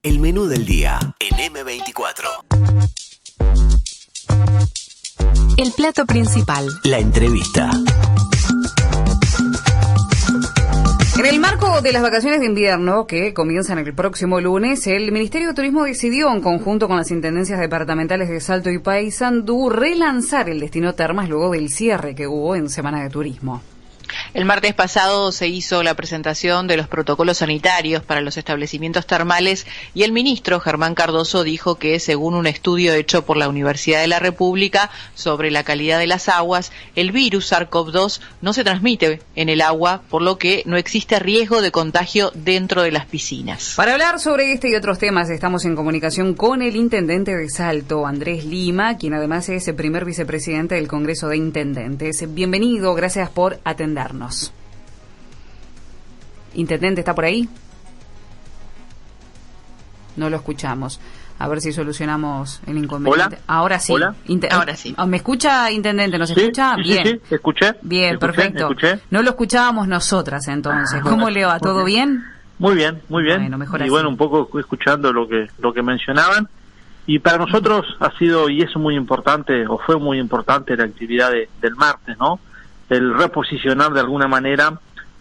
El menú del día en M24. El plato principal. La entrevista. En el marco de las vacaciones de invierno, que comienzan el próximo lunes, el Ministerio de Turismo decidió, en conjunto con las intendencias departamentales de Salto y Paysandú, relanzar el destino Termas luego del cierre que hubo en Semana de Turismo. El martes pasado se hizo la presentación de los protocolos sanitarios para los establecimientos termales y el ministro Germán Cardoso dijo que, según un estudio hecho por la Universidad de la República sobre la calidad de las aguas, el virus SARS-CoV-2 no se transmite en el agua, por lo que no existe riesgo de contagio dentro de las piscinas. Para hablar sobre este y otros temas estamos en comunicación con el intendente de Salto, Andrés Lima, quien además es el primer vicepresidente del Congreso de Intendentes. Bienvenido, gracias por atendernos. Intendente, ¿está por ahí? No lo escuchamos. A ver si solucionamos el inconveniente. Hola. Ahora sí. Hola. Ahora sí. ¿Me escucha, Intendente? ¿Nos escucha? Sí, Bien. sí, escuché. Bien, perfecto. Escuché. No lo escuchábamos nosotras entonces. ¿Cómo le va? ¿Todo bien? Muy bien, muy bien. Bueno, mejor y así. bueno, un poco escuchando lo que mencionaban. Y para nosotros ha sido, y es muy importante, o fue muy importante la actividad del martes, ¿no? El reposicionar de alguna manera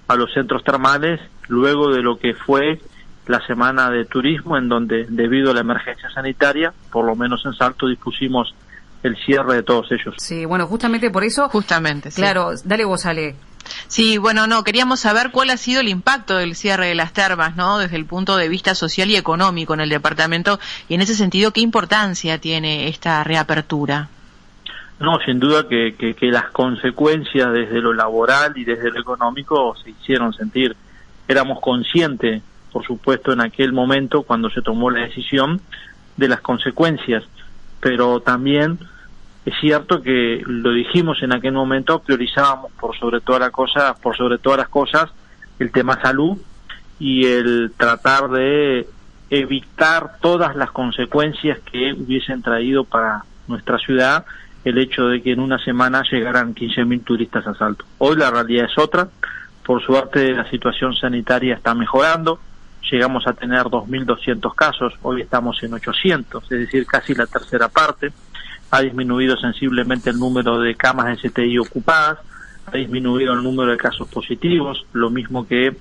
a los centros termales luego de lo que fue la semana de turismo, en donde, debido a la emergencia sanitaria, por lo menos en Salto, dispusimos el cierre de todos ellos. Sí, bueno, justamente por eso. Justamente, sí. Claro, dale vos, Ale. Sí, bueno, queríamos saber cuál ha sido el impacto del cierre de las termas, ¿no? Desde el punto de vista social y económico en el departamento, y en ese sentido, ¿qué importancia tiene esta reapertura? No, sin duda que las consecuencias desde lo laboral y desde lo económico se hicieron sentir. Éramos conscientes, por supuesto, en aquel momento, cuando se tomó la decisión, de las consecuencias, pero también es cierto que lo dijimos en aquel momento, priorizábamos por sobre todas las cosas el tema salud y el tratar de evitar todas las consecuencias que hubiesen traído para nuestra ciudad el hecho de que en una semana llegaran 15.000 turistas a Salto. Hoy la realidad es otra. Por suerte la situación sanitaria está mejorando. Llegamos a tener 2.200 casos, hoy estamos en 800, es decir, casi la tercera parte. Ha disminuido sensiblemente el número de camas de CTI ocupadas, ha disminuido el número de casos positivos, lo mismo que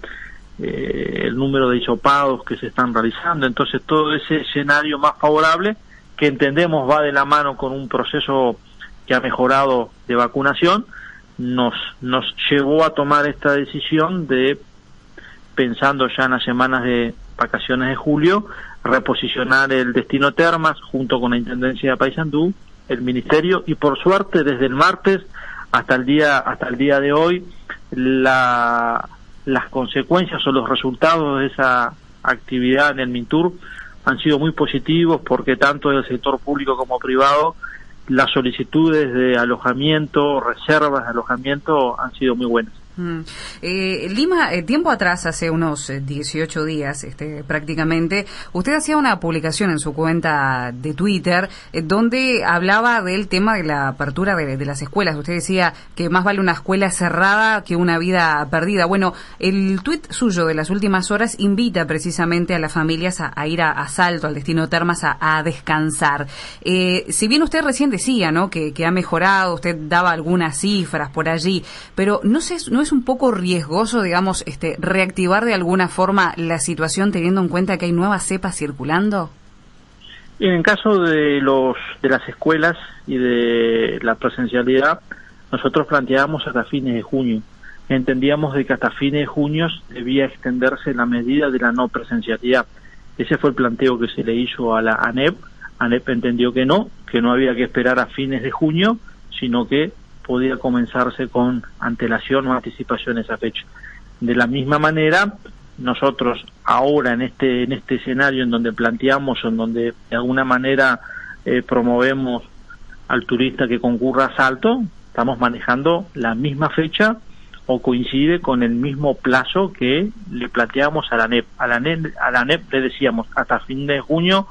el número de hisopados que se están realizando. Entonces todo ese escenario más favorable, que entendemos va de la mano con un proceso que ha mejorado de vacunación, nos llevó a tomar esta decisión de, pensando ya en las semanas de vacaciones de julio, reposicionar el destino Termas junto con la Intendencia de Paysandú, el Ministerio, y por suerte desde el martes hasta el día de hoy las consecuencias o los resultados de esa actividad en el Mintur han sido muy positivos, porque tanto del sector público como privado las solicitudes de alojamiento, reservas de alojamiento han sido muy buenas. Lima, tiempo atrás, hace unos 18 días prácticamente, usted hacía una publicación en su cuenta de Twitter donde hablaba del tema de la apertura de las escuelas. Usted decía que más vale una escuela cerrada que una vida perdida. Bueno, el tuit suyo de las últimas horas invita precisamente a las familias a ir a Salto, al destino Termas, a descansar. Si bien usted recién decía, ¿no?, que ha mejorado, usted daba algunas cifras por allí, pero ¿no es un poco riesgoso, digamos, reactivar de alguna forma la situación teniendo en cuenta que hay nuevas cepas circulando? En el caso de las escuelas y de la presencialidad, nosotros planteábamos hasta fines de junio. Entendíamos de que hasta fines de junio debía extenderse la medida de la no presencialidad. Ese fue el planteo que se le hizo a la ANEP. ANEP entendió que no había que esperar a fines de junio, sino que podía comenzarse con antelación o anticipación esa fecha. De la misma manera, nosotros ahora en este escenario en donde planteamos, en donde de alguna manera promovemos al turista que concurra a Salto, estamos manejando la misma fecha o coincide con el mismo plazo que le planteamos a la ANEP. A la ANEP le decíamos, hasta fin de junio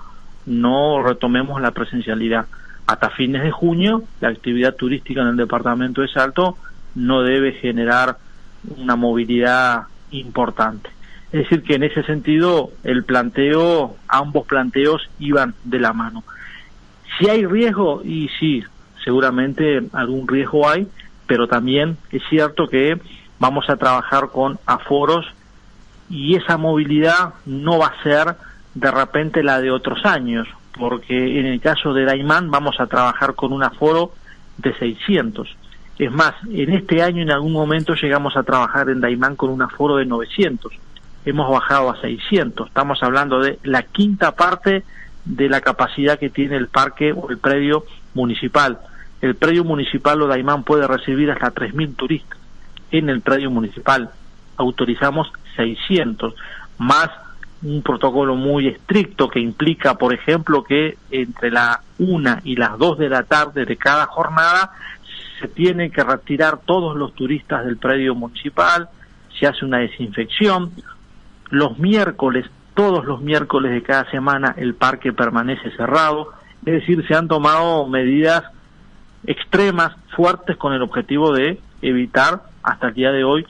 no retomemos la presencialidad. Hasta fines de junio, la actividad turística en el departamento de Salto no debe generar una movilidad importante. Es decir, que en ese sentido ambos planteos iban de la mano. Si hay riesgo, y sí, seguramente algún riesgo hay, pero también es cierto que vamos a trabajar con aforos y esa movilidad no va a ser de repente la de otros años, porque en el caso de Daymán vamos a trabajar con un aforo de 600. Es más, en este año en algún momento llegamos a trabajar en Daymán con un aforo de 900. Hemos bajado a 600. Estamos hablando de la quinta parte de la capacidad que tiene el parque o el predio municipal. El predio municipal o Daymán puede recibir hasta 3.000 turistas. En el predio municipal autorizamos 600, más un protocolo muy estricto que implica, por ejemplo, que entre la 1 y las 2 de la tarde de cada jornada se tienen que retirar todos los turistas del predio municipal, se hace una desinfección. Los miércoles, todos los miércoles de cada semana, el parque permanece cerrado, es decir, se han tomado medidas extremas, fuertes, con el objetivo de evitar, hasta el día de hoy,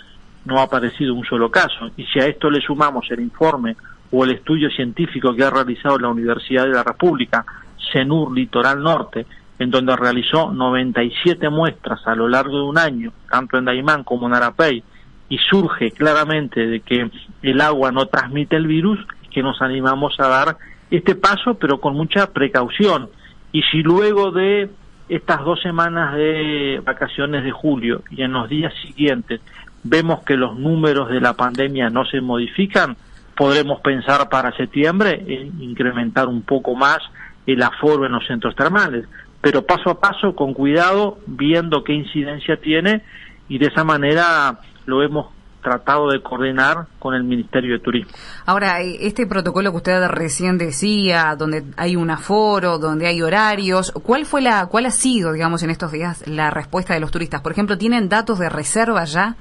no ha aparecido un solo caso. Y si a esto le sumamos el informe o el estudio científico que ha realizado la Universidad de la República, CENUR Litoral Norte, en donde realizó 97 muestras a lo largo de un año, tanto en Daymán como en Arapey, y surge claramente de que el agua no transmite el virus, que nos animamos a dar este paso, pero con mucha precaución. Y si luego de estas 2 semanas de vacaciones de julio y en los días siguientes vemos que los números de la pandemia no se modifican, podremos pensar para septiembre en incrementar un poco más el aforo en los centros termales, pero paso a paso, con cuidado, viendo qué incidencia tiene, y de esa manera lo hemos tratado de coordinar con el Ministerio de Turismo. Ahora, este protocolo que usted recién decía, donde hay un aforo, donde hay horarios, ¿cuál ha sido, digamos, en estos días la respuesta de los turistas? Por ejemplo, ¿tienen datos de reserva ya?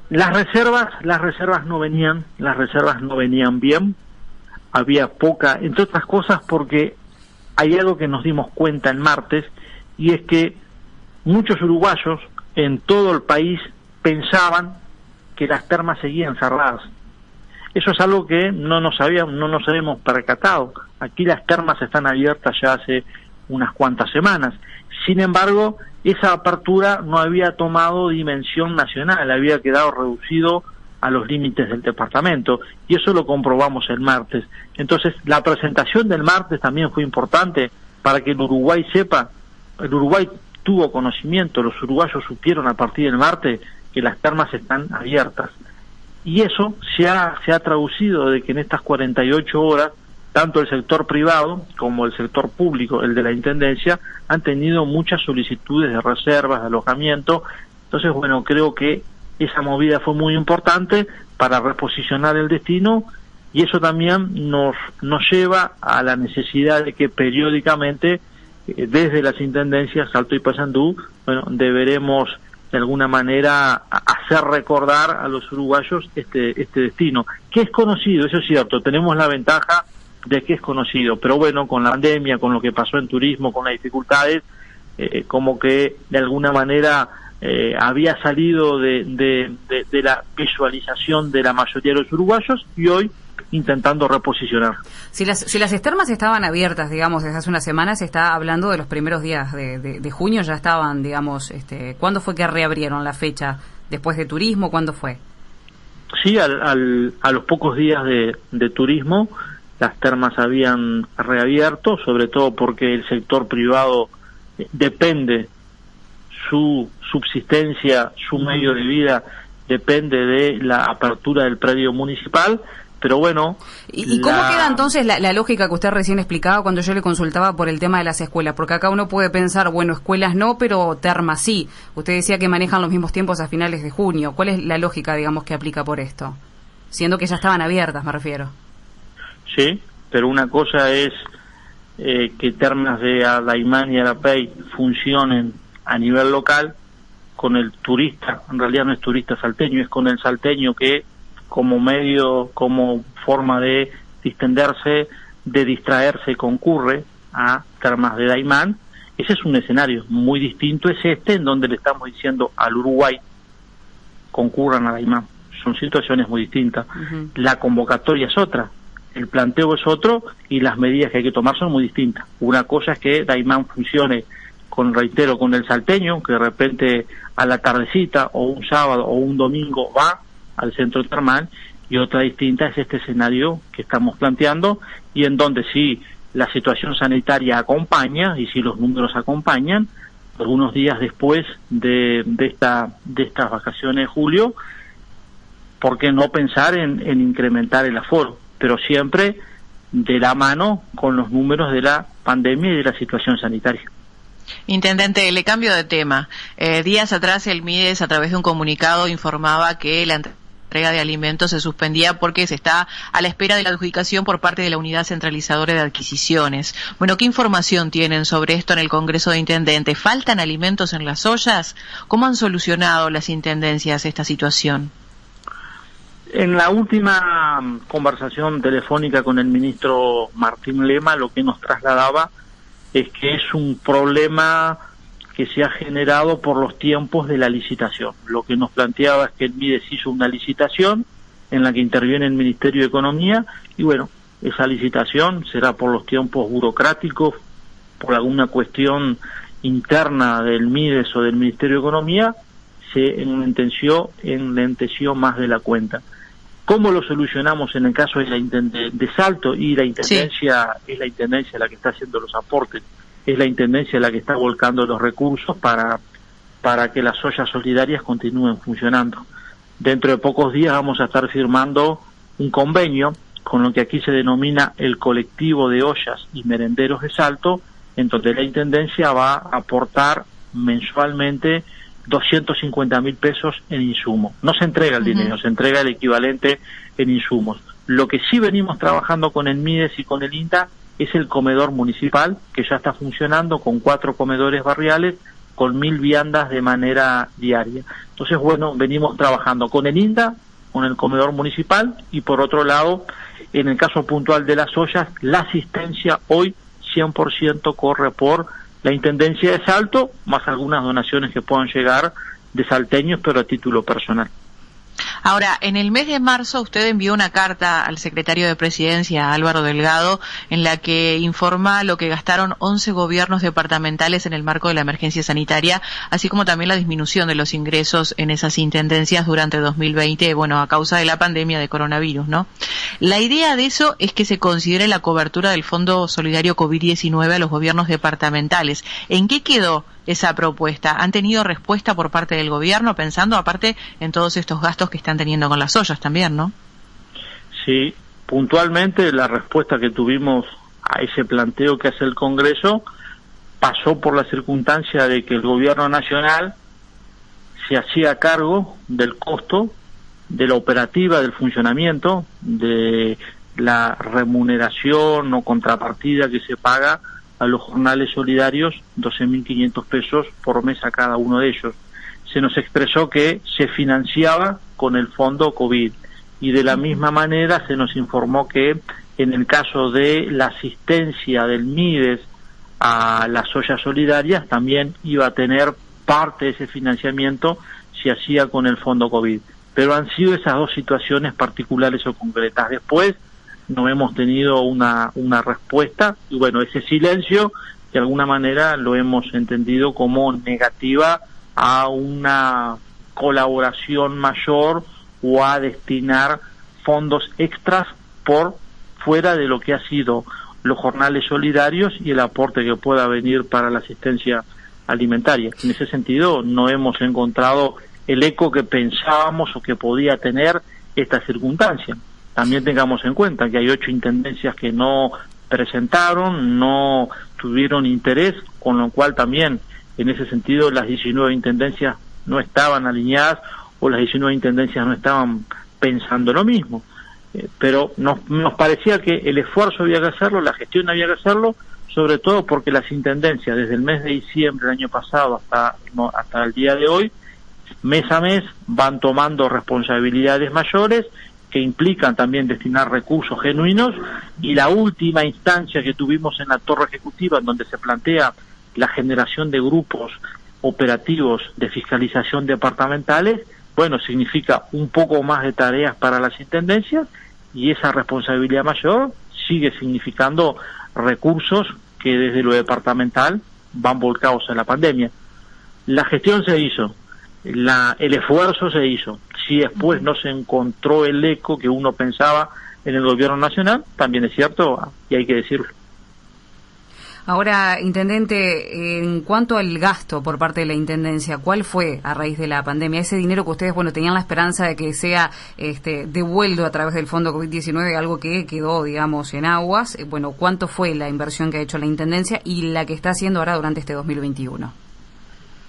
Las reservas no venían bien, había poca, entre otras cosas porque hay algo que nos dimos cuenta el martes, y es que muchos uruguayos en todo el país pensaban que las termas seguían cerradas. Eso es algo que no nos habíamos percatado. Aquí las termas están abiertas ya hace unas cuantas semanas. Sin embargo, esa apertura no había tomado dimensión nacional, había quedado reducido a los límites del departamento, y eso lo comprobamos el martes. Entonces, la presentación del martes también fue importante para que el Uruguay sepa, el Uruguay tuvo conocimiento, los uruguayos supieron a partir del martes que las termas están abiertas. Y eso se ha traducido de que en estas 48 horas, tanto el sector privado como el sector público, el de la Intendencia, han tenido muchas solicitudes de reservas, de alojamiento. Entonces, bueno, creo que esa movida fue muy importante para reposicionar el destino, y eso también nos lleva a la necesidad de que periódicamente, desde las Intendencias, Salto y Paysandú, bueno, deberemos de alguna manera hacer recordar a los uruguayos este destino, que es conocido, eso es cierto, tenemos la ventaja de que es conocido, pero bueno, con la pandemia, con lo que pasó en turismo, con las dificultades, como que de alguna manera había salido de la visualización de la mayoría de los uruguayos, y hoy intentando reposicionar. Si las termas estaban abiertas, digamos, desde hace unas semanas, se está hablando de los primeros días de junio, ya estaban, digamos, ¿cuándo fue que reabrieron la fecha? ¿Después de turismo? ¿Cuándo fue? Sí, a los pocos días de turismo, las termas habían reabierto, sobre todo porque el sector privado depende, su subsistencia, su medio de vida depende de la apertura del predio municipal. Pero bueno... ¿Y cómo queda entonces la lógica que usted recién explicaba cuando yo le consultaba por el tema de las escuelas? Porque acá uno puede pensar, bueno, escuelas no, pero termas sí. Usted decía que manejan los mismos tiempos a finales de junio. ¿Cuál es la lógica, digamos, que aplica por esto? Siendo que ya estaban abiertas, me refiero. Sí, pero una cosa es que termas de Daymán y Arapey funcionen a nivel local con el turista, en realidad no es turista salteño, es con el salteño que como medio, como forma de distenderse, de distraerse, concurre a termas de Daymán. Ese es un escenario muy distinto, es en donde le estamos diciendo al Uruguay concurran a Daymán. son situaciones muy distintas. La convocatoria es otra, el planteo es otro y las medidas que hay que tomar son muy distintas. Una cosa es que Daymán funcione con el salteño, que de repente a la tardecita o un sábado o un domingo va al centro termal, y otra distinta es este escenario que estamos planteando, y en donde si la situación sanitaria acompaña y si los números acompañan, algunos días después de estas vacaciones de julio, ¿por qué no pensar en incrementar el aforo? Pero siempre de la mano con los números de la pandemia y de la situación sanitaria. Intendente, le cambio de tema. Días atrás el MIDES, a través de un comunicado, informaba que la entrega de alimentos se suspendía porque se está a la espera de la adjudicación por parte de la Unidad Centralizadora de Adquisiciones. Bueno, ¿qué información tienen sobre esto en el Congreso de Intendentes? ¿Faltan alimentos en las ollas? ¿Cómo han solucionado las intendencias esta situación? En la última conversación telefónica con el ministro Martín Lema, lo que nos trasladaba es que es un problema que se ha generado por los tiempos de la licitación. Lo que nos planteaba es que el MIDES hizo una licitación en la que interviene el Ministerio de Economía, y bueno, esa licitación será por los tiempos burocráticos, por alguna cuestión interna del MIDES o del Ministerio de Economía, se enlenteció más de la cuenta. ¿Cómo lo solucionamos en el caso de Salto? Y la intendencia es la intendencia la que está haciendo los aportes, es la intendencia la que está volcando los recursos para que las ollas solidarias continúen funcionando. Dentro de pocos días vamos a estar firmando un convenio con lo que aquí se denomina el colectivo de ollas y merenderos de Salto, en donde la intendencia va a aportar mensualmente 250.000 pesos en insumos. No se entrega el dinero, se entrega el equivalente en insumos. Lo que sí venimos trabajando con el MIDES y con el INTA es el comedor municipal, que ya está funcionando con 4 comedores barriales, con 1000 viandas de manera diaria. Entonces, bueno, venimos trabajando con el INTA, con el comedor municipal, y por otro lado, en el caso puntual de las ollas, la asistencia hoy 100% corre por la Intendencia de Salto, más algunas donaciones que puedan llegar de salteños, pero a título personal. Ahora, en el mes de marzo usted envió una carta al secretario de Presidencia, Álvaro Delgado, en la que informa lo que gastaron 11 gobiernos departamentales en el marco de la emergencia sanitaria, así como también la disminución de los ingresos en esas intendencias durante 2020, bueno, a causa de la pandemia de coronavirus, ¿no? La idea de eso es que se considere la cobertura del Fondo Solidario COVID-19 a los gobiernos departamentales. ¿En qué quedó esa propuesta? ¿Han tenido respuesta por parte del gobierno, pensando aparte en todos estos gastos que están teniendo con las ollas también, no? Sí, puntualmente la respuesta que tuvimos a ese planteo que hace el Congreso pasó por la circunstancia de que el gobierno nacional se hacía cargo del costo de la operativa, del funcionamiento, de la remuneración o contrapartida que se paga a los jornales solidarios, 12.500 pesos por mes a cada uno de ellos. Se nos expresó que se financiaba con el fondo COVID, y de la misma manera se nos informó que en el caso de la asistencia del MIDES a las ollas solidarias también iba a tener parte de ese financiamiento, se hacía con el fondo COVID. Pero han sido esas dos situaciones particulares o concretas. Después no hemos tenido una respuesta, y bueno, ese silencio de alguna manera lo hemos entendido como negativa a una colaboración mayor o a destinar fondos extras por fuera de lo que ha sido los jornales solidarios y el aporte que pueda venir para la asistencia alimentaria. En ese sentido no hemos encontrado el eco que pensábamos o que podía tener esta circunstancia. También tengamos en cuenta que hay 8 intendencias que no presentaron, no tuvieron interés, con lo cual también en ese sentido las 19 intendencias no estaban alineadas o las 19 intendencias no estaban pensando lo mismo. Pero nos parecía que el esfuerzo había que hacerlo, la gestión había que hacerlo, sobre todo porque las intendencias desde el mes de diciembre del año pasado hasta el día de hoy, mes a mes, van tomando responsabilidades mayores que implican también destinar recursos genuinos, y la última instancia que tuvimos en la torre ejecutiva, en donde se plantea la generación de grupos operativos de fiscalización departamentales, bueno, significa un poco más de tareas para las intendencias, y esa responsabilidad mayor sigue significando recursos que desde lo departamental van volcados en la pandemia. La gestión se hizo, el esfuerzo se hizo. Si después no se encontró el eco que uno pensaba en el gobierno nacional, también es cierto y hay que decirlo. Ahora, intendente, en cuanto al gasto por parte de la intendencia, ¿cuál fue a raíz de la pandemia? Ese dinero que ustedes, tenían la esperanza de que sea devuelto a través del Fondo COVID-19, algo que quedó, digamos, en aguas. ¿Cuánto fue la inversión que ha hecho la intendencia y la que está haciendo ahora durante este 2021?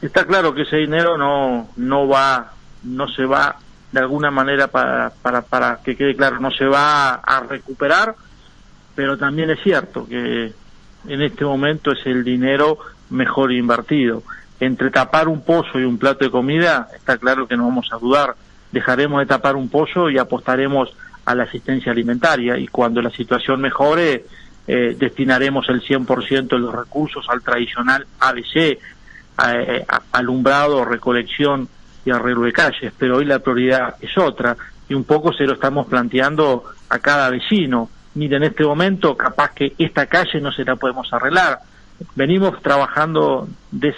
Está claro que ese dinero no se va de alguna manera, para que quede claro, no se va a recuperar, pero también es cierto que en este momento es el dinero mejor invertido. Entre tapar un pozo y un plato de comida, está claro que no vamos a dudar, dejaremos de tapar un pozo y apostaremos a la asistencia alimentaria, y cuando la situación mejore, destinaremos el 100% de los recursos al tradicional ABC, alumbrado, recolección y arreglo de calles, pero hoy la prioridad es otra, y un poco se lo estamos planteando a cada vecino. Mira, en este momento capaz que esta calle no se la podemos arreglar. Venimos trabajando de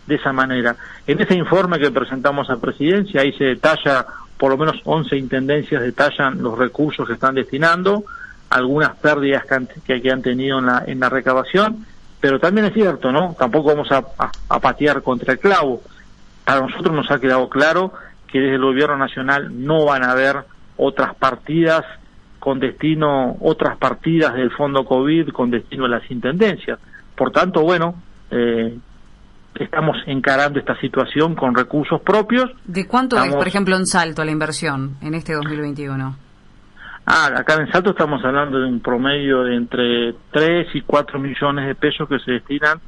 esa manera. En ese informe que presentamos a Presidencia, ahí se detalla, por lo menos 11 intendencias detallan los recursos que están destinando, algunas pérdidas que han tenido en la recabación, pero también es cierto, ¿no? Tampoco vamos a patear contra el clavo. Para nosotros nos ha quedado claro que desde el gobierno nacional no van a haber otras partidas del Fondo COVID con destino a las intendencias. Por tanto, estamos encarando esta situación con recursos propios. ¿De cuánto es, por ejemplo, en Salto la inversión en este 2021? Acá en Salto estamos hablando de un promedio de entre 3 y 4 millones de pesos que se destinan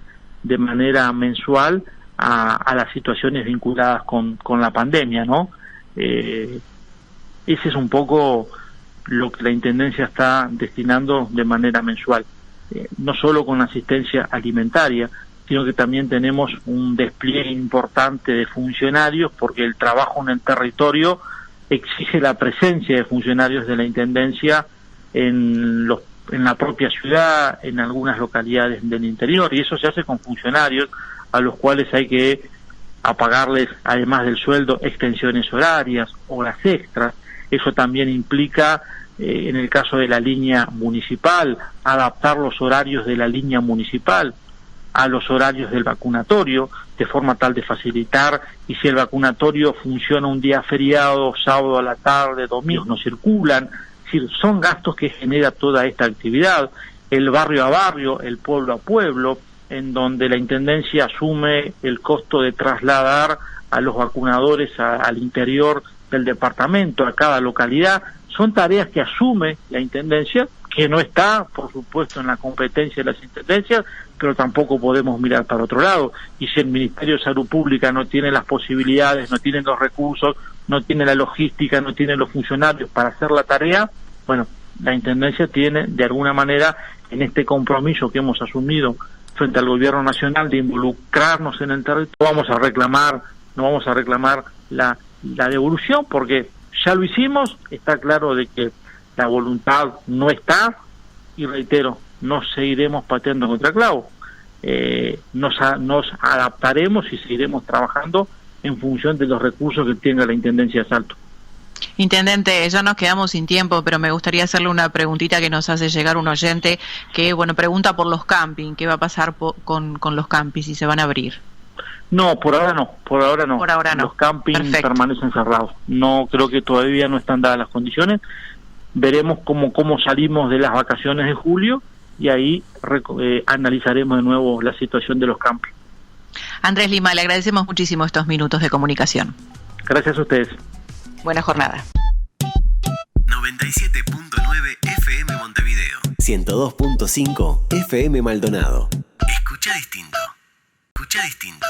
de manera mensual a las situaciones vinculadas con la pandemia, ¿no? Ese es un poco lo que la Intendencia está destinando de manera mensual, no solo con asistencia alimentaria, sino que también tenemos un despliegue importante de funcionarios, porque el trabajo en el territorio exige la presencia de funcionarios de la Intendencia en la propia ciudad, en algunas localidades del interior, y eso se hace con funcionarios a los cuales hay que pagarles, además del sueldo, extensiones horarias, horas extras. Eso también implica, en el caso de la línea municipal, adaptar los horarios de la línea municipal a los horarios del vacunatorio, de forma tal de facilitar, y si el vacunatorio funciona un día feriado, sábado a la tarde, domingo, no circulan. Es decir, son gastos que genera toda esta actividad, el barrio a barrio, el pueblo a pueblo, en donde la Intendencia asume el costo de trasladar a los vacunadores al interior del departamento, a cada localidad. Son tareas que asume la Intendencia, que no está, por supuesto, en la competencia de las Intendencias, pero tampoco podemos mirar para otro lado. Y si el Ministerio de Salud Pública no tiene las posibilidades, no tiene los recursos, no tiene la logística, no tiene los funcionarios para hacer la tarea, la Intendencia tiene, de alguna manera, en este compromiso que hemos asumido frente al Gobierno Nacional de involucrarnos en el territorio, no vamos a reclamar la devolución, porque ya lo hicimos. Está claro de que la voluntad no está, y reitero, no seguiremos pateando contra clavo. Nos adaptaremos y seguiremos trabajando en función de los recursos que tenga la Intendencia de Salto. Intendente, ya nos quedamos sin tiempo, pero me gustaría hacerle una preguntita que nos hace llegar un oyente que, pregunta por los camping. ¿Qué va a pasar con los campings, si se van a abrir? No, por ahora no. Por ahora no. Los campings permanecen cerrados. No, creo que todavía no están dadas las condiciones. Veremos cómo salimos de las vacaciones de julio, y ahí analizaremos de nuevo la situación de los campings. Andrés Lima, le agradecemos muchísimo estos minutos de comunicación. Gracias a ustedes. Buena jornada. 97.9 FM Montevideo. 102.5 FM Maldonado. Escucha distinto. Escucha distinto.